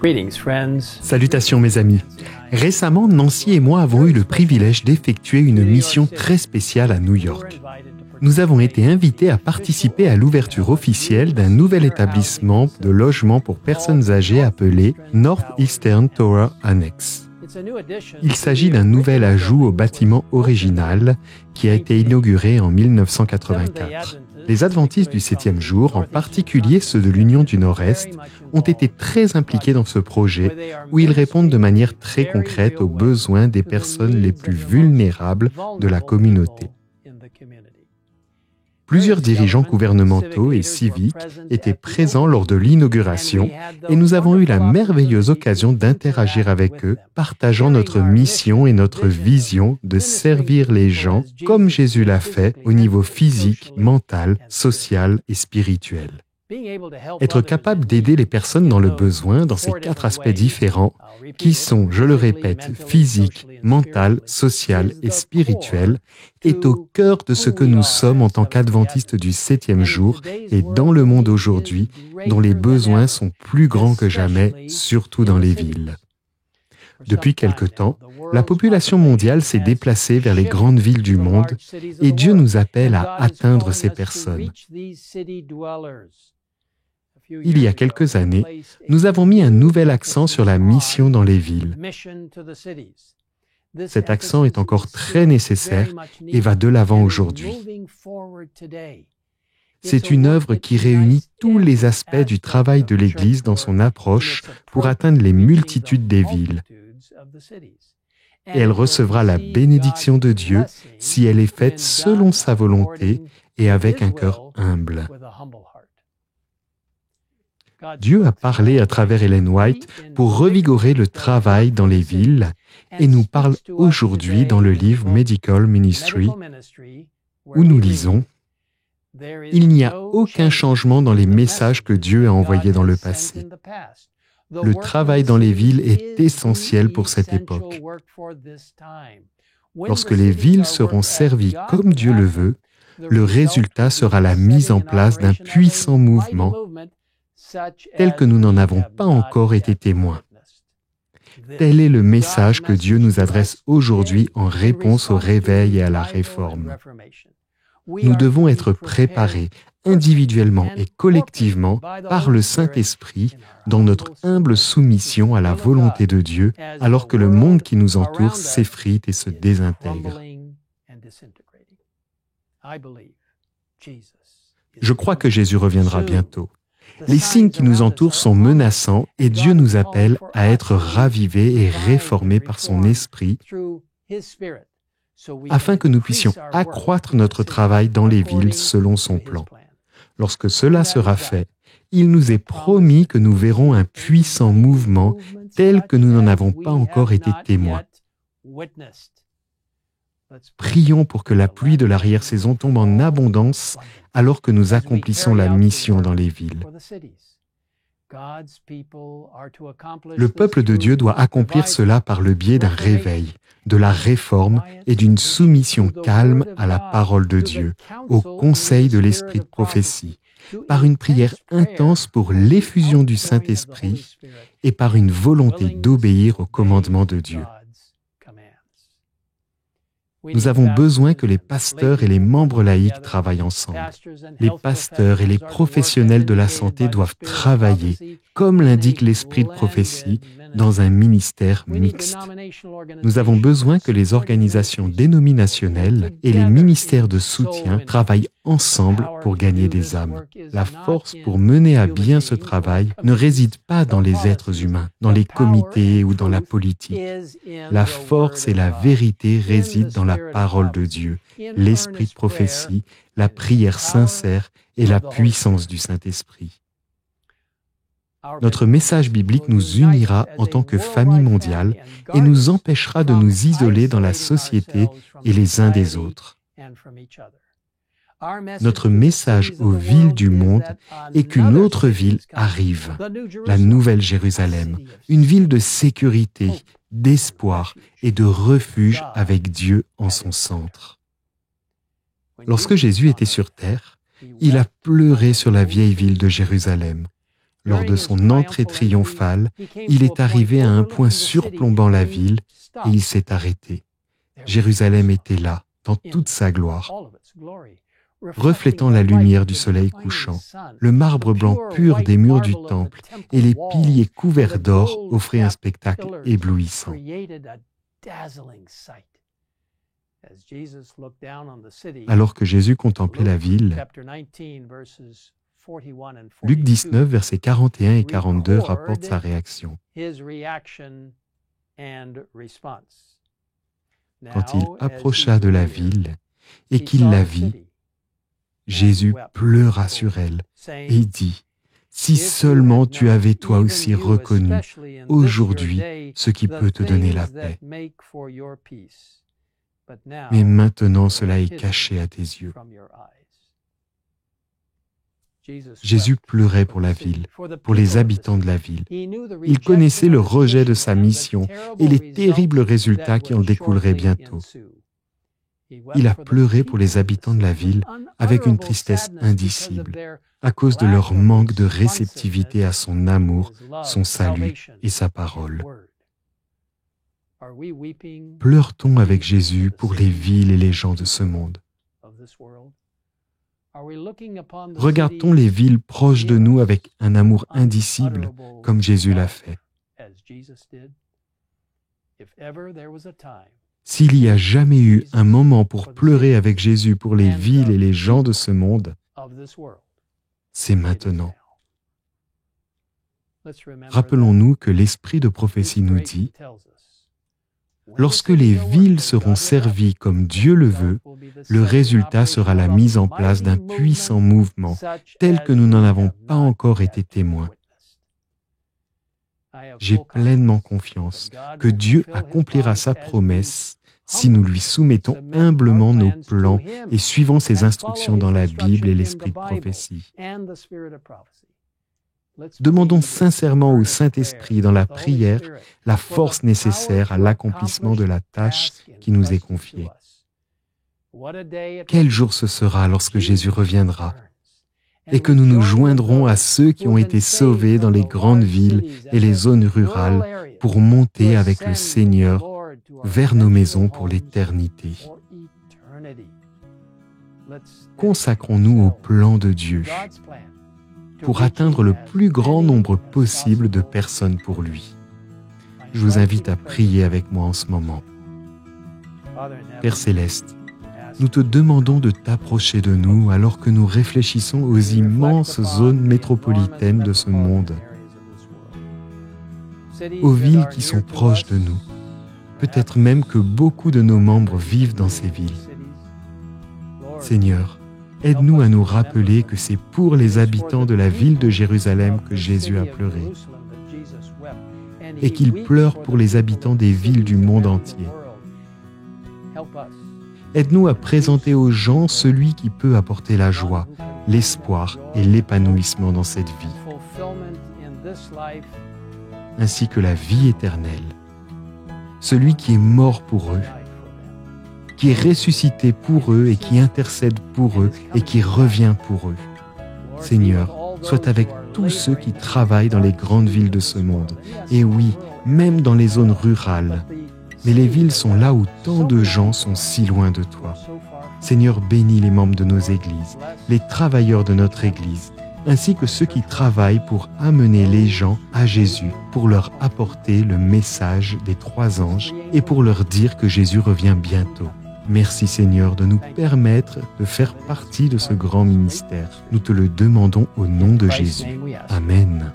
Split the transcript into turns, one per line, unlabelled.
Greetings, friends.
Salutations mes amis. Récemment, Nancy et moi avons eu le privilège d'effectuer une mission très spéciale à New York. Nous avons été invités à participer à l'ouverture officielle d'un nouvel établissement de logement pour personnes âgées appelé Northeastern Tower Annex. Il s'agit d'un nouvel ajout au bâtiment original qui a été inauguré en 1984. Les adventistes du 7e jour, en particulier ceux de l'Union du Nord-Est, ont été très impliqués dans ce projet où ils répondent de manière très concrète aux besoins des personnes les plus vulnérables de la communauté. Plusieurs dirigeants gouvernementaux et civiques étaient présents lors de l'inauguration et nous avons eu la merveilleuse occasion d'interagir avec eux, partageant notre mission et notre vision de servir les gens comme Jésus l'a fait au niveau physique, mental, social et spirituel. Être capable d'aider les personnes dans le besoin dans ces 4 aspects différents qui sont, je le répète, physique, mental, social et spirituel, est au cœur de ce que nous sommes en tant qu'adventistes du 7e jour et dans le monde aujourd'hui, dont les besoins sont plus grands que jamais, surtout dans les villes. Depuis quelque temps, la population mondiale s'est déplacée vers les grandes villes du monde et Dieu nous appelle à atteindre ces personnes. Il y a quelques années, nous avons mis un nouvel accent sur la mission dans les villes. Cet accent est encore très nécessaire et va de l'avant aujourd'hui. C'est une œuvre qui réunit tous les aspects du travail de l'Église dans son approche pour atteindre les multitudes des villes. Et elle recevra la bénédiction de Dieu si elle est faite selon sa volonté et avec un cœur humble. Dieu a parlé à travers Ellen White pour revigorer le travail dans les villes et nous parle aujourd'hui dans le livre Medical Ministry où nous lisons « Il n'y a aucun changement dans les messages que Dieu a envoyés dans le passé. Le travail dans les villes est essentiel pour cette époque. Lorsque les villes seront servies comme Dieu le veut, le résultat sera la mise en place d'un puissant mouvement tel que nous n'en avons pas encore été témoins. Tel est le message que Dieu nous adresse aujourd'hui en réponse au réveil et à la réforme. Nous devons être préparés individuellement et collectivement par le Saint-Esprit dans notre humble soumission à la volonté de Dieu alors que le monde qui nous entoure s'effrite et se désintègre. Je crois que Jésus reviendra bientôt. Les signes qui nous entourent sont menaçants et Dieu nous appelle à être ravivés et réformés par son Esprit afin que nous puissions accroître notre travail dans les villes selon son plan. Lorsque cela sera fait, il nous est promis que nous verrons un puissant mouvement tel que nous n'en avons pas encore été témoins. Prions pour que la pluie de l'arrière-saison tombe en abondance alors que nous accomplissons la mission dans les villes. Le peuple de Dieu doit accomplir cela par le biais d'un réveil, de la réforme et d'une soumission calme à la parole de Dieu, au conseil de l'esprit de prophétie, par une prière intense pour l'effusion du Saint-Esprit et par une volonté d'obéir aux commandements de Dieu. Nous avons besoin que les pasteurs et les membres laïcs travaillent ensemble. Les pasteurs et les professionnels de la santé doivent travailler, comme l'indique l'esprit de prophétie, dans un ministère mixte. Nous avons besoin que les organisations dénominationnelles et les ministères de soutien travaillent ensemble pour gagner des âmes. La force pour mener à bien ce travail ne réside pas dans les êtres humains, dans les comités ou dans la politique. La force et la vérité résident dans la parole de Dieu, l'esprit de prophétie, la prière sincère et la puissance du Saint-Esprit. Notre message biblique nous unira en tant que famille mondiale et nous empêchera de nous isoler dans la société et les uns des autres. Notre message aux villes du monde est qu'une autre ville arrive, la Nouvelle Jérusalem, une ville de sécurité, d'espoir et de refuge avec Dieu en son centre. Lorsque Jésus était sur terre, il a pleuré sur la vieille ville de Jérusalem. Lors de son entrée triomphale, il est arrivé à un point surplombant la ville et il s'est arrêté. Jérusalem était là, dans toute sa gloire. Reflétant la lumière du soleil couchant, le marbre blanc pur des murs du temple et les piliers couverts d'or offraient un spectacle éblouissant. Alors que Jésus contemplait la ville, Luc 19, versets 41 et 42 rapporte sa réaction. Quand il approcha de la ville et qu'il la vit, Jésus pleura sur elle et dit, « Si seulement tu avais toi aussi reconnu aujourd'hui ce qui peut te donner la paix. Mais maintenant cela est caché à tes yeux. » Jésus pleurait pour la ville, pour les habitants de la ville. Il connaissait le rejet de sa mission et les terribles résultats qui en découleraient bientôt. Il a pleuré pour les habitants de la ville avec une tristesse indicible à cause de leur manque de réceptivité à son amour, son salut et sa parole. Pleure-t-on avec Jésus pour les villes et les gens de ce monde? Regarde-t-on les villes proches de nous avec un amour indicible, comme Jésus l'a fait? S'il y a jamais eu un moment pour pleurer avec Jésus pour les villes et les gens de ce monde, c'est maintenant. Rappelons-nous que l'esprit de prophétie nous dit, « Lorsque les villes seront servies comme Dieu le veut, le résultat sera la mise en place d'un puissant mouvement tel que nous n'en avons pas encore été témoins. » J'ai pleinement confiance que Dieu accomplira sa promesse si nous lui soumettons humblement nos plans et suivons ses instructions dans la Bible et l'esprit de prophétie. Demandons sincèrement au Saint-Esprit dans la prière la force nécessaire à l'accomplissement de la tâche qui nous est confiée. Quel jour ce sera lorsque Jésus reviendra et que nous nous joindrons à ceux qui ont été sauvés dans les grandes villes et les zones rurales pour monter avec le Seigneur vers nos maisons pour l'éternité. Consacrons-nous au plan de Dieu pour atteindre le plus grand nombre possible de personnes pour lui. Je vous invite à prier avec moi en ce moment. Père Céleste, nous te demandons de t'approcher de nous alors que nous réfléchissons aux immenses zones métropolitaines de ce monde, aux villes qui sont proches de nous. Peut-être même que beaucoup de nos membres vivent dans ces villes. Seigneur, aide-nous à nous rappeler que c'est pour les habitants de la ville de Jérusalem que Jésus a pleuré et qu'il pleure pour les habitants des villes du monde entier. Aide-nous à présenter aux gens celui qui peut apporter la joie, l'espoir et l'épanouissement dans cette vie, ainsi que la vie éternelle. Celui qui est mort pour eux, qui est ressuscité pour eux et qui intercède pour eux et qui revient pour eux. Seigneur, sois avec tous ceux qui travaillent dans les grandes villes de ce monde. Et oui, même dans les zones rurales. Mais les villes sont là où tant de gens sont si loin de toi. Seigneur, bénis les membres de nos églises, les travailleurs de notre église, ainsi que ceux qui travaillent pour amener les gens à Jésus, pour leur apporter le message des 3 anges et pour leur dire que Jésus revient bientôt. Merci Seigneur de nous permettre de faire partie de ce grand ministère. Nous te le demandons au nom de Jésus. Amen.